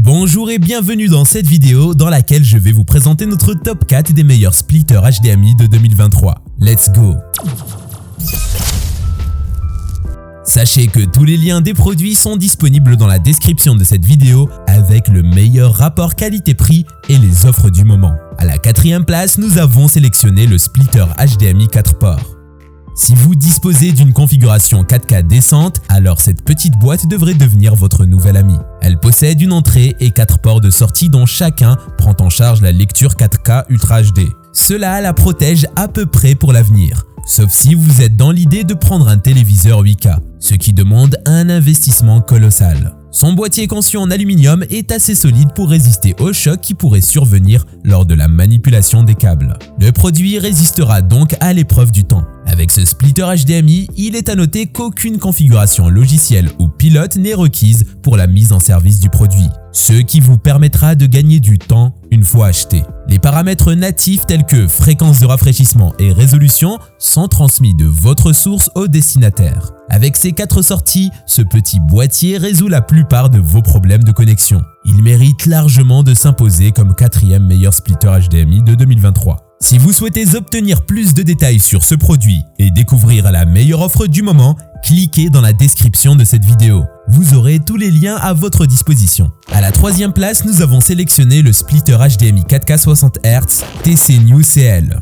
Bonjour et bienvenue dans cette vidéo dans laquelle je vais vous présenter notre top 4 des meilleurs splitters HDMI de 2023. Let's go! Sachez que tous les liens des produits sont disponibles dans la description de cette vidéo avec le meilleur rapport qualité-prix et les offres du moment. À la quatrième place, nous avons sélectionné le splitter HDMI 4 ports. Si vous disposez d'une configuration 4K décente, alors cette petite boîte devrait devenir votre nouvel ami. Elle possède une entrée et 4 ports de sortie dont chacun prend en charge la lecture 4K Ultra HD. Cela la protège à peu près pour l'avenir, sauf si vous êtes dans l'idée de prendre un téléviseur 8K, ce qui demande un investissement colossal. Son boîtier conçu en aluminium est assez solide pour résister aux chocs qui pourraient survenir lors de la manipulation des câbles. Le produit résistera donc à l'épreuve du temps. Avec ce splitter HDMI, il est à noter qu'aucune configuration logicielle ou pilote n'est requise pour la mise en service du produit, ce qui vous permettra de gagner du temps une fois acheté. Les paramètres natifs tels que fréquence de rafraîchissement et résolution sont transmis de votre source au destinataire. Avec ses 4 sorties, ce petit boîtier résout la plupart de vos problèmes de connexion. Il mérite largement de s'imposer comme 4e meilleur splitter HDMI de 2023. Si vous souhaitez obtenir plus de détails sur ce produit et découvrir la meilleure offre du moment, cliquez dans la description de cette vidéo. Vous aurez tous les liens à votre disposition. À la 3e place, nous avons sélectionné le splitter HDMI 4K 60 Hz TCNewCL.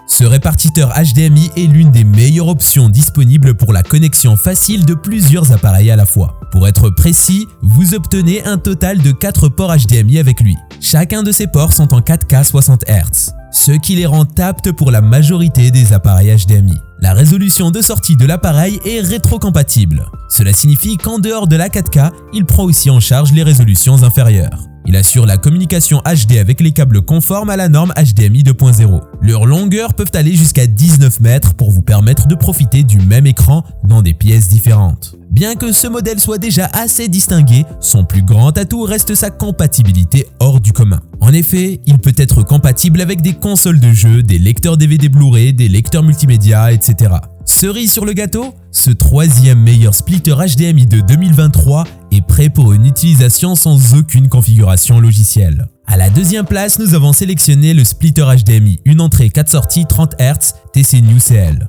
Ce répartiteur HDMI est l'une des meilleures options disponibles pour la connexion facile de plusieurs appareils à la fois. Pour être précis, vous obtenez un total de 4 ports HDMI avec lui. Chacun de ces ports sont en 4K 60 Hz, ce qui les rend aptes pour la majorité des appareils HDMI. La résolution de sortie de l'appareil est rétrocompatible. Cela signifie qu'en dehors de la 4K, il prend aussi en charge les résolutions inférieures. Il assure la communication HD avec les câbles conformes à la norme HDMI 2.0. Leurs longueurs peuvent aller jusqu'à 19 mètres pour vous permettre de profiter du même écran dans des pièces différentes. Bien que ce modèle soit déjà assez distingué, son plus grand atout reste sa compatibilité hors du commun. En effet, il peut être compatible avec des consoles de jeux, des lecteurs DVD Blu-ray, des lecteurs multimédia, etc. Cerise sur le gâteau, ce 3e meilleur splitter HDMI de 2023 est prêt pour une utilisation sans aucune configuration logicielle. À la 2e place, nous avons sélectionné le splitter HDMI, une entrée 4 sorties 30 Hz TCNewCL.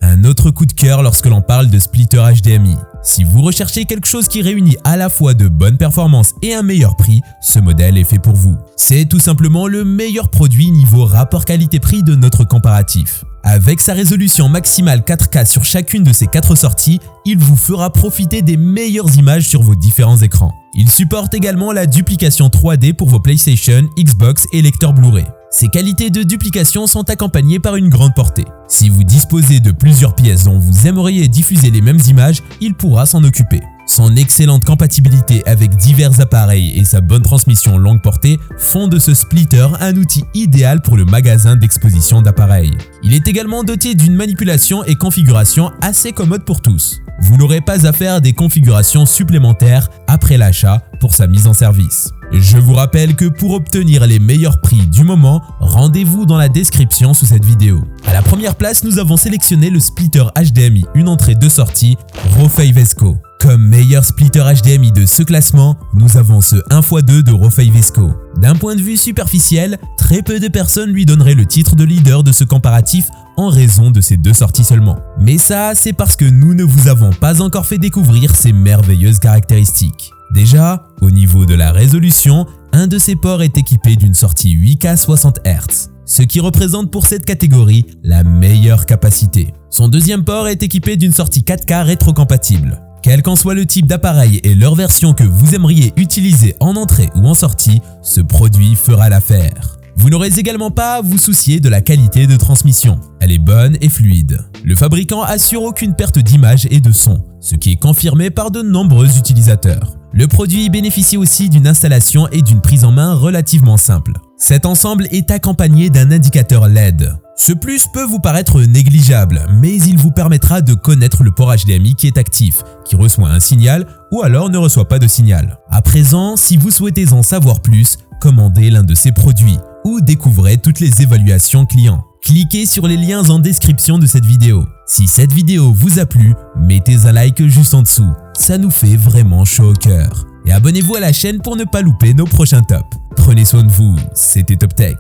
Un autre coup de cœur lorsque l'on parle de splitter HDMI. Si vous recherchez quelque chose qui réunit à la fois de bonnes performances et un meilleur prix, ce modèle est fait pour vous. C'est tout simplement le meilleur produit niveau rapport qualité-prix de notre comparatif. Avec sa résolution maximale 4K sur chacune de ses 4 sorties, il vous fera profiter des meilleures images sur vos différents écrans. Il supporte également la duplication 3D pour vos PlayStation, Xbox et lecteurs Blu-ray. Ces qualités de duplication sont accompagnées par une grande portée. Si vous disposez de plusieurs pièces dont vous aimeriez diffuser les mêmes images, il pourra s'en occuper. Son excellente compatibilité avec divers appareils et sa bonne transmission longue portée font de ce splitter un outil idéal pour le magasin d'exposition d'appareils. Il est également doté d'une manipulation et configuration assez commode pour tous. Vous n'aurez pas à faire des configurations supplémentaires après l'achat pour sa mise en service. Je vous rappelle que pour obtenir les meilleurs prix du moment, rendez-vous dans la description sous cette vidéo. À la 1re place, nous avons sélectionné le splitter HDMI, une entrée 2 sorties, Rofeivesco. Comme meilleur splitter HDMI de ce classement, nous avons ce 1x2 de Rofeivesco. D'un point de vue superficiel, très peu de personnes lui donneraient le titre de leader de ce comparatif en raison de ces 2 sorties seulement. Mais ça, c'est parce que nous ne vous avons pas encore fait découvrir ces merveilleuses caractéristiques. Déjà, au niveau de la résolution, un de ces ports est équipé d'une sortie 8K 60 Hz, ce qui représente pour cette catégorie la meilleure capacité. Son 2e port est équipé d'une sortie 4K rétrocompatible. Quel qu'en soit le type d'appareil et leur version que vous aimeriez utiliser en entrée ou en sortie, ce produit fera l'affaire. Vous n'aurez également pas à vous soucier de la qualité de transmission. Elle est bonne et fluide. Le fabricant assure aucune perte d'image et de son, ce qui est confirmé par de nombreux utilisateurs. Le produit bénéficie aussi d'une installation et d'une prise en main relativement simple. Cet ensemble est accompagné d'un indicateur LED. Ce plus peut vous paraître négligeable, mais il vous permettra de connaître le port HDMI qui est actif, qui reçoit un signal ou alors ne reçoit pas de signal. À présent, si vous souhaitez en savoir plus, commandez l'un de ces produits ou découvrez toutes les évaluations clients. Cliquez sur les liens en description de cette vidéo. Si cette vidéo vous a plu, mettez un like juste en dessous. Ça nous fait vraiment chaud au cœur. et abonnez-vous à la chaîne pour ne pas louper nos prochains tops. Prenez soin de vous, c'était Top Tech.